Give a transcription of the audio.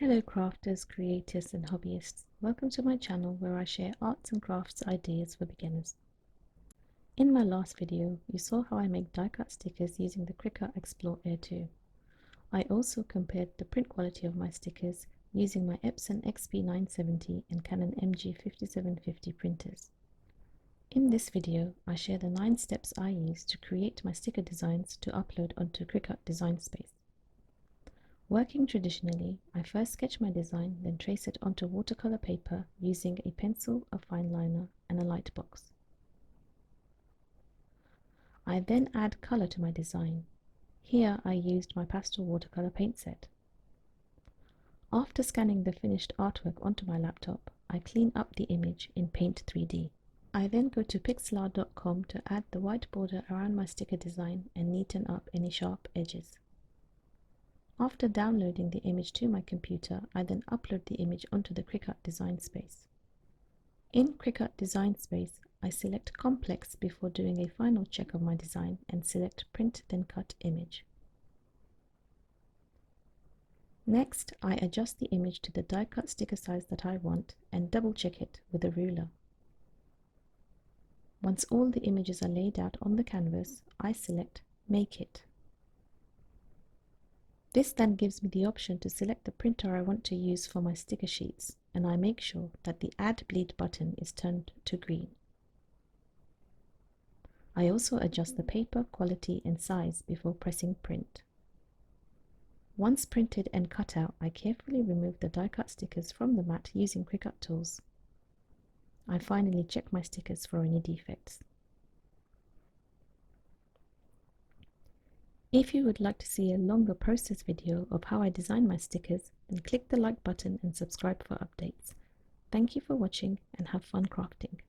Hello crafters, creators and hobbyists. Welcome to my channel where I share arts and crafts ideas for beginners. In my last video, you saw how I make die cut stickers using the Cricut Explore Air 2. I also compared the print quality of my stickers using my Epson XP970 and Canon MG5750 printers. In this video, I share the 9 steps I use to create my sticker designs to upload onto Cricut Design Space. Working traditionally, I first sketch my design, then trace it onto watercolor paper using a pencil, a fine liner, and a light box. I then add color to my design. Here I used my pastel watercolor paint set. After scanning the finished artwork onto my laptop, I clean up the image in Paint 3D. I then go to pixlr.com to add the white border around my sticker design and neaten up any sharp edges. After downloading the image to my computer, I then upload the image onto the Cricut Design Space. In Cricut Design Space, I select Complex before doing a final check of my design and select Print then Cut Image. Next, I adjust the image to the die cut sticker size that I want and double check it with a ruler. Once all the images are laid out on the canvas, I select Make It. This then gives me the option to select the printer I want to use for my sticker sheets, and I make sure that the Add Bleed button is turned to green. I also adjust the paper quality and size before pressing Print. Once printed and cut out, I carefully remove the die cut stickers from the mat using Cricut tools. I finally check my stickers for any defects. If you would like to see a longer process video of how I design my stickers, then click the like button and subscribe for updates. Thank you for watching and have fun crafting.